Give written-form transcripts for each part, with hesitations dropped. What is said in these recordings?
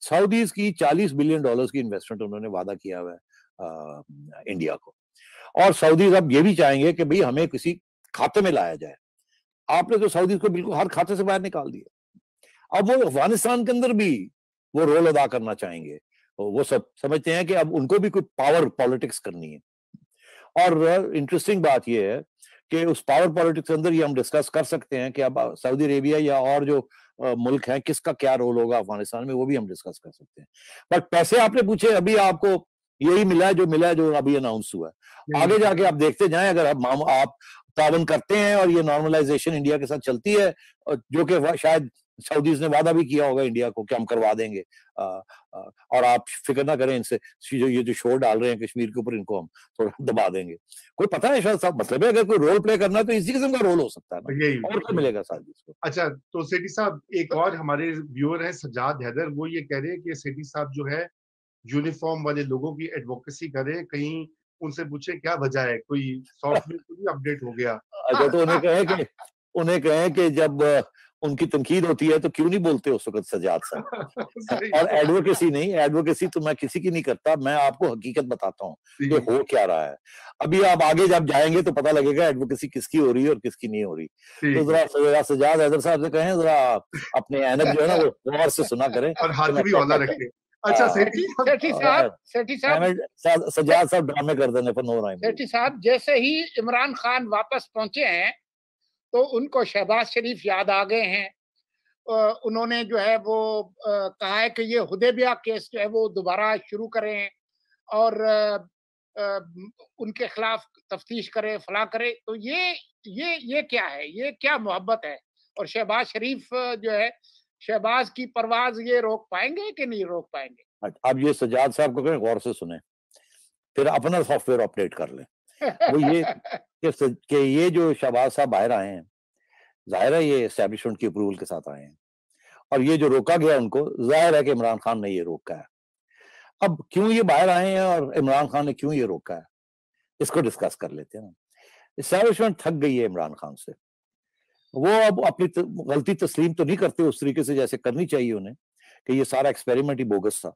Saudis की $40 billion की investment उन्होंने वादा किया हुआ है इंडिया को। और सऊदीज अब ये भी चाहेंगे कि भाई हमें किसी खाते में लाया जाए। आपने तो सऊदीज को बिल्कुल हर खाते से बाहर निकाल दिया। अब वो अफगानिस्तान के अंदर भी वो रोल अदा करना चाहेंगे। वो सब समझते हैं कि अब उनको भी कोई पावर पॉलिटिक्स करनी है। और इंटरेस्टिंग बात यह है कि उस पावर पॉलिटिक्स के अंदर ये हम डिस्कस कर सकते हैं कि अब सऊदी अरेबिया या और जो मुल्क हैं किसका क्या रोल होगा अफगानिस्तान में, वो भी हम डिस्कस कर सकते हैं। बट पैसे आपने पूछे, अभी आपको यही मिला है जो अभी अनाउंस हुआ है। आगे जाके आप देखते जाएं, अगर आप तावन करते हैं और ये नॉर्मलाइजेशन इंडिया के साथ चलती है, जो कि शायद सऊदीज ने वादा भी किया होगा इंडिया को कि हम करवा देंगे। और आप फिक्र ना करें इनसे, ये जो शोर डाल रहे हैं कश्मीर के ऊपर, इनको हम थोड़ा दबा देंगे। कोई पता है शायद साहब, मतलब है अगर कोई रोल प्ले करना है तो इसी किस्म का रोल हो सकता है ना, और क्या मिलेगा साथ इसको। अच्छा, तो सेठी साहब, एक और हमारे व्यूअर है सज्जाद हैदर, वो ये कह रहे हैं कि सेठी साहब जो है यूनिफॉर्म वाले लोगों की एडवोकेसी करे, कहीं उनसे पूछे क्या वजह है, कोई सॉफ्टवेयर तो नहीं अपडेट हो गया। अच्छा, तो उन्हें कहें कि जब उनकी तनकीद होती है तो क्यों नहीं बोलते उस वक्त सज्जाद साहब। और एडवोकेसी तो मैं किसी की नहीं करता, मैं आपको हकीकत बताता हूँ कि हो क्या रहा है। अभी आप आगे जब जाएंगे तो पता लगेगा एडवोकेसी किसकी हो रही है और किसकी नहीं हो रही। तो जरा सज्जाद हैदर साहब से कहें, जरा अपने ऐनक जो है ना वो गौर से सुना करें और हाथ भी औला रखें। अच्छा सेठी साहब, सज्जाद साहब ड्रामे कर देने पर नो राइम। सेठी साहब, जैसे ही इमरान खान वापस पहुंचे हैं तो उनको शहबाज शरीफ याद आ गए हैं। उन्होंने जो है वो कहा है कि ये हुदैबिया केस जो है वो दोबारा शुरू करें और उनके खिलाफ तफ्तीश करें, फला करें। तो ये क्या है, ये क्या मोहब्बत है? और शहबाज शरीफ जो है, शहबाज की परवाज ये रोक पाएंगे कि नहीं रोक पाएंगे? अब ये सज्जाद साहब को कहें गौर से सुने, फिर अपना सॉफ्टवेयर अपडेट कर लें। वो ये कि ये जो शहबाज साहब बाहर आए हैं, जाहिर है ये एस्टेब्लिशमेंट की अप्रूवल के साथ आए हैं, और ये जो रोका गया उनको, जाहिर है कि इमरान खान ने ये रोका है। अब क्यों ये बाहर आए हैं और इमरान खान ने क्यों ये रोका है, इसको डिस्कस कर लेते हैं ना। एस्टेब्लिशमेंट थक गई है इमरान खान से। वो अब अपनी गलती तस्लीम तो नहीं करते उस तरीके से जैसे करनी चाहिए उन्हें, कि ये सारा एक्सपेरिमेंट ही बोगस था,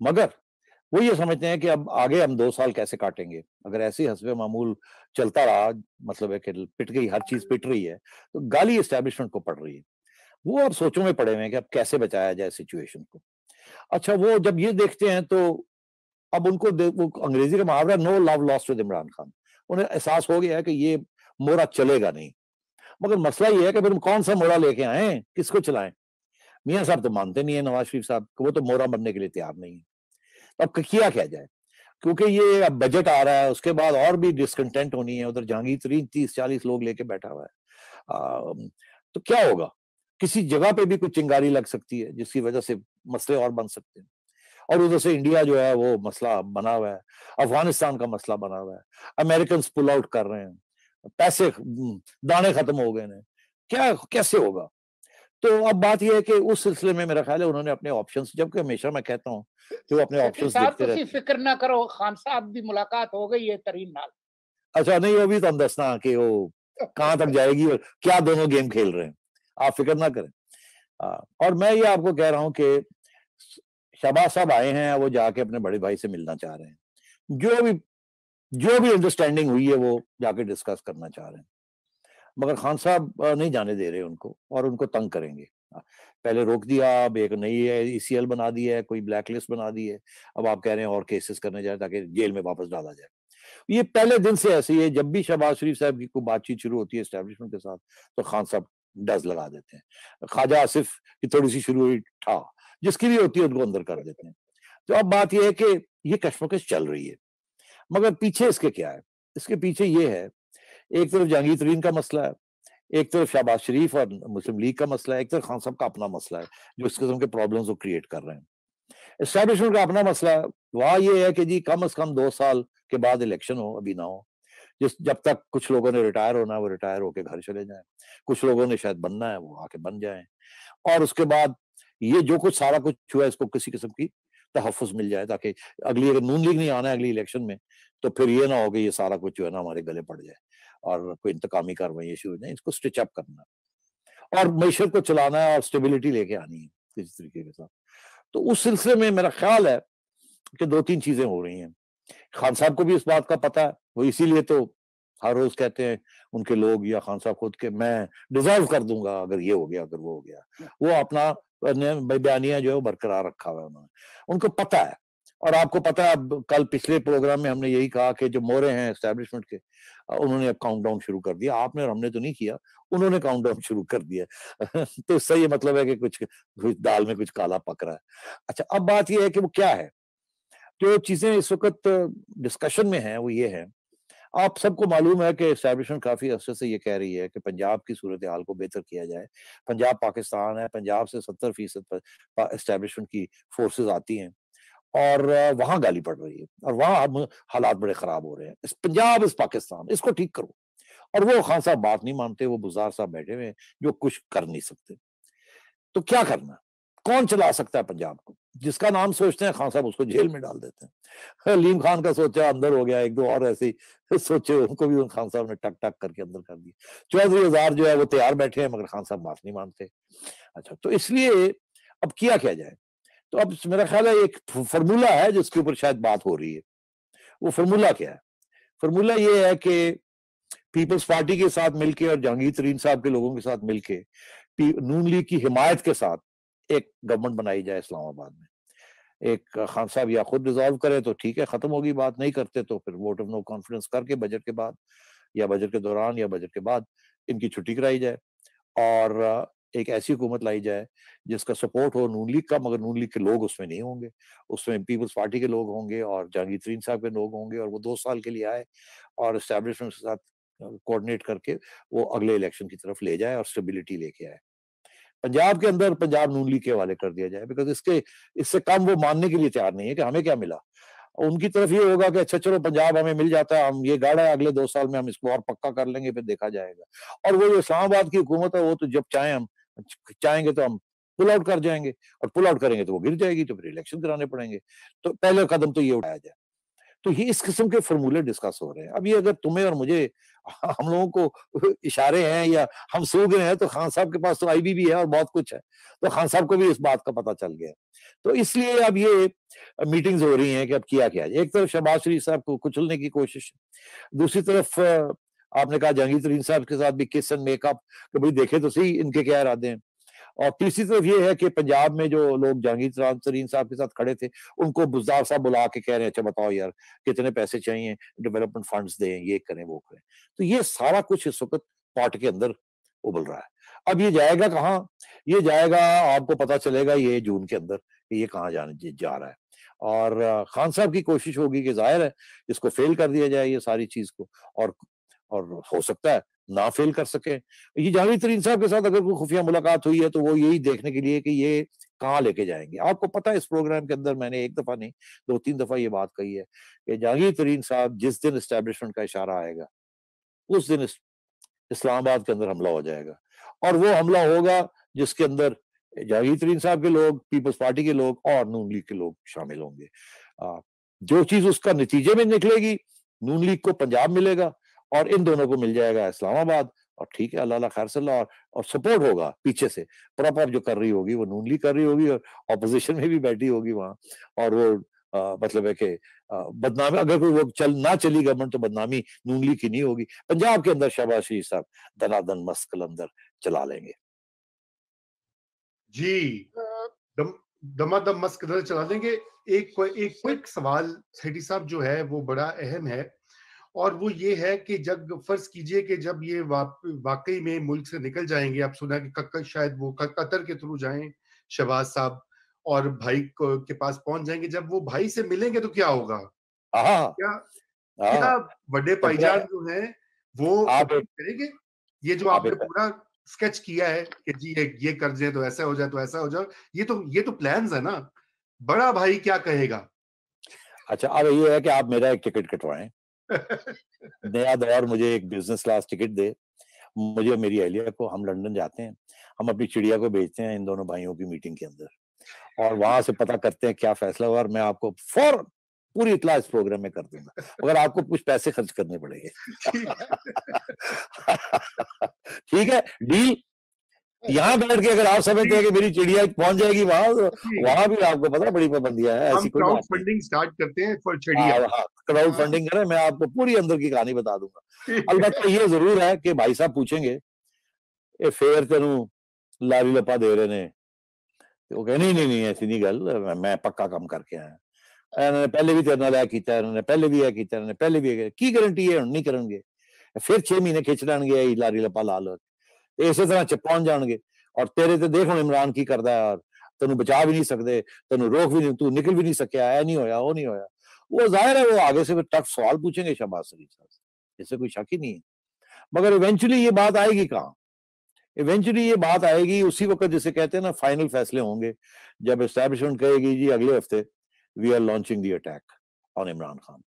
मगर वो ये समझते हैं कि अब आगे हम 2 साल कैसे काटेंगे। अगर ऐसे ही हस्बे मामूल चलता रहा, मतलब है कि पिट गई, हर चीज पिट रही है, तो गाली एस्टेब्लिशमेंट को पड़ रही है। वो अब सोचों में पड़े हुए हैं कि अब कैसे बचाया जाए सिचुएशन को। अच्छा, वो जब ये देखते हैं तो अब उनको वो अंग्रेजी का मुहावरा no love lost with Imran Khan, उन्हें एहसास हो गया है कि ये मोरा चलेगा नहीं। मगर मसला ये है कि फिर हम कौन सा मोरा लेके आए, किसको चलाएं। मियां साहब तो मानते नहीं है, नवाज शरीफ साहब को, वो तो मोरा बनने के लिए तैयार नहीं है। अब किया क्या जाए, क्योंकि ये अब बजट आ रहा है, उसके बाद और भी डिसकंटेंट होनी है। उधर जहांगीर तरीन 30-40 लोग लेके बैठा हुआ है। तो क्या होगा, किसी जगह पे भी कुछ चिंगारी लग सकती है जिसकी वजह से मसले और बन सकते हैं। और उधर से इंडिया जो है वो मसला बना हुआ है, अफगानिस्तान का मसला बना हुआ है, अमेरिकन पुल आउट कर रहे हैं, पैसे दाने खत्म हो गए हैं, क्या कैसे होगा। तो अब बात यह है कि उस सिलसिले में मेरा ख्याल है उन्होंने अपने ऑप्शंस, जबकि हमेशा मैं कहता हूँ कि वो अपने ऑप्शंस देखते रहते हैं। फिक्र ना करो, खान साहब की मुलाकात हो गई है तरीन नाल। अच्छा, नहीं अभी तो हम दसना कि वो कहां तक जाएगी और क्या दोनों गेम खेल रहे हैं, आप फिक्र ना करें। और मैं ये आपको कह रहा हूं कि शहबाज साहब आए हैं, वो जाके अपने बड़े भाई से मिलना चाह रहे हैं। जो भी अंडरस्टैंडिंग हुई है वो जाके डिस्कस करना चाह रहे हैं, मगर खान साहब नहीं जाने दे रहे उनको, और उनको तंग करेंगे। पहले रोक दिया, अब एक नई ईसीएल बना दी है, कोई ब्लैक लिस्ट बना दी है, अब आप कह रहे हैं और केसेस करने जाए ताकि जेल में वापस डाला जाए। ये पहले दिन से ऐसे ही है, जब भी शहबाज शरीफ साहब की कोई बातचीत शुरू होती है एस्टेब्लिशमेंट के साथ तो खान साहब डज लगा देते हैं। ख्वाजा आसिफ की थोड़ी सी शुरू हुई था, जिसकी भी होती है उनको अंदर कर देते हैं। तो अब बात यह है कि ये कश्मकश चल रही है, मगर पीछे इसके क्या है, इसके पीछे ये है, एक तरफ जहांगीर तरीन का मसला है, एक तरफ शहबाज शरीफ और मुस्लिम लीग का मसला है, एक तरफ खान साहब का अपना मसला है जो इस किस्म के प्रॉब्लम्स को क्रिएट कर रहे हैं। एस्टैब्लिशमेंट का अपना मसला है, वहां ये है कि जी कम से कम 2 साल के बाद इलेक्शन हो, अभी ना हो। जब तक कुछ लोगों ने रिटायर होना है वो रिटायर होकर घर चले जाएं, कुछ लोगों ने शायद बनना है वो आके बन जाएं, और उसके बाद ये जो कुछ सारा कुछ हुआ है इसको किसी किस्म की तहफ़्फ़ुज़ मिल जाए, ताकि अगली, अगर नून लीग नहीं आना है अगली इलेक्शन में तो फिर ये ना हो कि ये सारा कुछ जो है ना हमारे गले पड़ जाए और कोई इंतकामी कार्रवाई शुरू हो जाए। इसको स्टिच अप करना और मईशत को चलाना है और स्टेबिलिटी लेके आनी है किसी तरीके के साथ। तो उस सिलसिले में मेरा ख्याल है कि 2-3 चीजें हो रही हैं। खान साहब को भी इस बात का पता है, वो इसीलिए तो हर रोज कहते हैं उनके लोग या खान साहब खुद के, मैं डिजॉल्व कर दूंगा अगर ये हो गया, अगर वो हो गया। वो अपना बयानिया जो है बरकरार रखा हुआ है उन्होंने, उनको पता है। और आपको पता है, अब कल पिछले प्रोग्राम में हमने यही कहा कि जो मोरे हैं एस्टेब्लिशमेंट के, उन्होंने अब काउंटडाउन शुरू कर दिया। आपने और हमने तो नहीं किया, उन्होंने काउंटडाउन शुरू कर दिया। तो इससे ये मतलब है कि कुछ दाल में कुछ काला पक रहा है। अच्छा, अब बात ये है कि वो क्या है, जो चीजें इस वक्त डिस्कशन में हैं वो ये है, आप सबको मालूम है कि एस्टैब्लिशमेंट काफी अरसे से ये कह रही है कि पंजाब की सूरत हाल को बेहतर किया जाए। पंजाब पाकिस्तान है, पंजाब से 70% पर एस्टैब्लिशमेंट की फोर्सेस आती हैं और वहां गाली पड़ रही है और वहां अब हालात बड़े खराब हो रहे हैं। इस पंजाब इस पाकिस्तान, इसको ठीक करो। और वो खान साहब बात नहीं मानते, वो बुज़दार साहब बैठे हुए हैं जो कुछ कर नहीं सकते। तो क्या करना, कौन चला सकता है पंजाब को? जिसका नाम सोचते हैं खान साहब उसको जेल में डाल देते हैं। हलीम खान का सोचा अंदर हो गया, एक दो और ऐसे ही सोचे, उनको भी उन खान साहब ने टक टक करके अंदर कर दिया। चौधरी हजार जो है वो तैयार बैठे हैं, मगर खान साहब बात नहीं मानते। अच्छा, तो इसलिए अब किया क्या जाए? तो अब मेरा ख्याल है एक फॉर्मूला है जिसके ऊपर शायद बात हो रही है। वो फॉर्मूला क्या है? फॉर्मूला ये है कि पीपल्स पार्टी के साथ मिलके और जहांगीर तरीन साहब के लोगों के साथ मिलके नून लीग की हिमायत के साथ एक गवर्नमेंट बनाई जाए इस्लामाबाद में। एक खान साहब या खुद रिजॉल्व करे तो ठीक है, खत्म होगी बात, नहीं करते तो फिर वोट ऑफ नो कॉन्फिडेंस करके बजट के बाद या बजट के दौरान या बजट के बाद इनकी छुट्टी कराई जाए और एक ऐसी हुकूमत लाई जाए जिसका सपोर्ट हो नून लीग का, मगर नून लीग के लोग उसमें नहीं होंगे, उसमें पीपल्स पार्टी के लोग होंगे और जहांगीर तरीन साहब के लोग होंगे, और वो 2 साल के लिए आए और एस्टैब्लिशमेंट के साथ कोऑर्डिनेट करके वो अगले इलेक्शन की तरफ ले जाए और स्टेबिलिटी लेके आए। पंजाब के अंदर पंजाब नून लीग के हवाले कर दिया जाए, बिकॉज इससे कम वो मानने के लिए तैयार नहीं है कि हमें क्या मिला। उनकी तरफ ये होगा कि अच्छा चलो पंजाब हमें मिल जाता है, हम ये गाड़ा है, अगले 2 साल में हम इसको और पक्का कर लेंगे, फिर देखा जाएगा। और वो जो इस्लामाबाद की हुकूमत है वो तो जब चाहेंगे तो हम पुल आउट कर जाएंगे, और पुल आउट करेंगे तो वो गिर जाएगी, तो फिर इलेक्शन कराने पड़ेंगे। तो पहले कदम तो ये उठाया जाए। तो ये इस किस्म के फॉर्मूले डिस्कस हो रहे हैं। अब ये अगर तुम्हें और मुझे, हम लोगों को इशारे हैं या हम सूंघ रहे हैं, तो खान साहब के पास तो आईबी भी है और बहुत कुछ है, तो खान साहब को भी इस बात का पता चल गया। तो इसलिए अब ये मीटिंग्स हो रही हैं कि अब किया क्या जाए। एक तरफ शहबाज शरीफ साहब को कुचलने की कोशिश, दूसरी तरफ आपने कहा जहांगीर तरीन साहब के साथ भी किस एंड मेकअप, कि भाई देखे तो सही इनके क्या इरादे हैं। और तीसरी तरफ ये है कि पंजाब में जो लोग जहांगीर तरीन साहब के साथ खड़े थे, उनको बुज़दार साहब बुला के कह रहे हैं अच्छा बताओ यार कितने पैसे चाहिए, डेवलपमेंट फंड्स दें, ये करें वो करें। तो ये सारा कुछ इस वक्त पार्टी के अंदर उबल रहा है। अब ये जाएगा कहाँ? ये जाएगा, आपको पता चलेगा ये जून के अंदर कि ये कहाँ जाने जा रहा है। और खान साहब की कोशिश होगी कि जाहिर है इसको फेल कर दिया जाए ये सारी चीज को, और हो सकता है ना फेल कर सके। ये जहांगीर तरीन साहब के साथ अगर कोई खुफिया मुलाकात हुई है तो वो यही देखने के लिए कि ये कहाँ लेके जाएंगे। आपको पता है इस प्रोग्राम के अंदर मैंने एक दफा नहीं 2-3 दफा ये बात कही है कि जहांगीर तरीन साहब जिस दिन एस्टेब्लिशमेंट का इशारा आएगा उस दिन इस्लामाबाद के अंदर हमला हो जाएगा, और वो हमला होगा जिसके अंदर जहांगीर तरीन साहब के लोग, पीपल्स पार्टी के लोग और नून लीग के लोग शामिल होंगे। जो चीज उसका नतीजे में निकलेगी, नून लीग को पंजाब मिलेगा और इन दोनों को मिल जाएगा इस्लामाबाद, और ठीक है, अल्लाह खैर सल्ला। और सपोर्ट होगा पीछे से प्रॉपर जो कर रही होगी वो नून लीग कर रही होगी, और ऑपोजिशन में भी बैठी होगी वहां। और वो मतलब है कि बदनामी, अगर कोई वो ना चली गवर्नमेंट तो बदनामी नून लीग की नहीं होगी। पंजाब के अंदर शहबाज शरीफ साहब दनादन मस्त कलंदर चला लेंगे। जी, दम दमादम मस्त कदर चला देंगे। एक क्विक सवाल सेठी साहब जो है वो बड़ा अहम है, और वो ये है कि जब फर्ज कीजिए कि जब ये वाकई में मुल्क से निकल जाएंगे, आप सुना कि शायद वो कतर के थ्रू जाएं शहबाज साहब, और भाई के पास पहुंच जाएंगे, जब वो भाई से मिलेंगे तो क्या होगा? हाँ क्या हाँ, क्या बड़े तो भाईजान जो हैं वो आप अप्रूव करेंगे ये जो आप आपने एक पूरा स्केच किया है कि जी ये कर जाए तो ऐसा हो जाए, तो ऐसा हो जाए, ये तो प्लान्स है ना। बड़ा भाई क्या कहेगा? अच्छा, अब ये है कि आप मेरा एक टिकट कटवाएं, नया दौर मुझे एक बिजनेस क्लास टिकट दे, मुझे मेरी अहलिया को, हम लंदन जाते हैं, हम अपनी चिड़िया को भेजते हैं इन दोनों भाइयों की मीटिंग के अंदर, और वहां से पता करते हैं क्या फैसला हुआ, और मैं आपको फौरन पूरी इतला इस प्रोग्राम में कर दूंगा, मगर आपको कुछ पैसे खर्च करने पड़ेंगे। ठीक ठीक है, डील। यहाँ बैठ के अगर आप समझते हैं कि मेरी चिड़िया पहुंच जाएगी वहां, तो जी, वहां भी आपको पता बड़ी पाबंदियां है, हम ऐसी कोई क्राउड बात नहीं। फंडिंग स्टार्ट करते हैं फॉर चिड़िया। हाँ, क्राउड फंडिंग करें, मैं आपको पूरी अंदर की कहानी बता दूंगा। अलबत्ता ये जरूर है कि भाई साहब पूछेंगे ये फेर तेनू लारी लपा दे रहे ने, ਤੇ ਉਹ ਕਹਿੰਦੇ ਨਹੀਂ ਨਹੀਂ ਐਸੀ ਨਹੀਂ ਗੱਲ, ਮੈਂ ਪੱਕਾ ਕੰਮ ਕਰਕੇ ਆਇਆ, ਇਹਨਾਂ ਨੇ ਪਹਿਲੇ ਵੀ ਤੇਰੇ ਨਾਲ ਇਹ ਕੀਤਾ, ਇਹਨਾਂ ਨੇ ਪਹਿਲੇ ਵੀ ਇਹ ਕੀਤਾ, ਇਹਨਾਂ ਨੇ ਪਹਿਲੇ ਵੀ ਇਹ, ਕੀ ਗਾਰੰਟੀ ਹੈ ਹੁਣ ਨਹੀਂ ਕਰਨਗੇ, ਫਿਰ 6 ਮਹੀਨੇ ਖਿੱਚ ਲੈਣਗੇ ਇਹ ਲਾਰੀ ਲੱਪਾ ਲਾ ਲੋ, ਤੇ ਇਸੇ ਤਰ੍ਹਾਂ ਚ ਪਹੁੰਚ ਜਾਣਗੇ। ਔਰ ਤੇਰੇ ਤੇ ਦੇਖ ਹੁਣ ਇਮਰਾਨ ਕੀ ਕਰਦਾ ਹੈ, ਔਰ ਤੈਨੂੰ ਬਚਾ भी नहीं सकते, तेन रोक भी नहीं, तू निकल भी नहीं सकिया, ऐ नहीं होया वो नहीं होया। वो जाहिर है वो आगे से फिर टफ सवाल पूछेंगे शहबाज शरीफ साहब से, इससे कोई शक ही नहीं है। मगर इवेंचुअली ये बात आएगी कहाँ? इवेंचुअली ये बात आएगी उसी वक्त जिसे कहते हैं ना फाइनल फैसले होंगे, जब एस्टैब्लिशमेंट कहेगी जी अगले हफ्ते we are launching the attack on Imran Khan.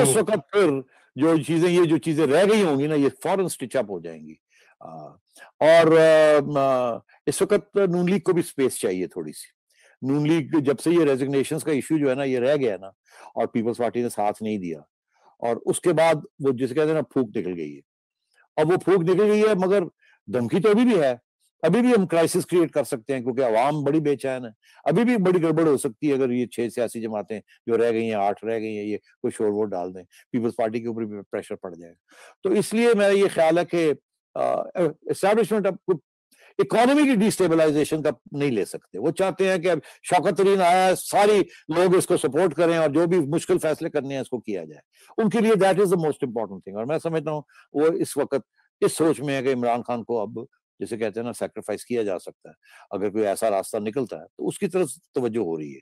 उस वक्त फिर ये जो चीजें रह गई होंगी ना, ये फौरन स्टिच अप हो जाएंगी। और इस वक्त नून लीग को भी स्पेस चाहिए थोड़ी सी। नून लीग जब से ये रेजिग्नेशंस का इश्यू जो है ना ये रह गया ना, और पीपल्स पार्टी ने साथ नहीं दिया, और उसके बाद वो जिसे कहते हैं ना फूक निकल गई है। अब वो फूक निकल गई है, मगर धमकी तो अभी भी है, अभी भी हम क्राइसिस क्रिएट कर सकते हैं, क्योंकि अवाम बड़ी बेचैन है, अभी भी बड़ी गड़बड़ हो सकती है अगर ये 6 सियासी जमातें जो रह गई हैं, 8 रह गई हैं, ये कोई शोर वोट डाल दें, पीपल्स पार्टी के ऊपर भी प्रेशर पड़ जाएगा। तो इसलिए मेरा ये ख्याल है कि एस्टैब्लिशमेंट अब इकोनॉमी की डिस्टेबलाइजेशन का नहीं ले सकते। वो चाहते हैं कि अब शौकत तरीन आया है, सारी लोग इसको सपोर्ट करें और जो भी मुश्किल फैसले करने हैं इसको किया जाए। उनके लिए that is the most important thing. और मैं समझता हूँ वो इस वक्त इस सोच में है कि इमरान खान को अब जिसे कहते हैं ना सैक्रिफाइस किया जा सकता है, अगर कोई ऐसा रास्ता निकलता है तो उसकी तरफ तवज्जो हो रही है।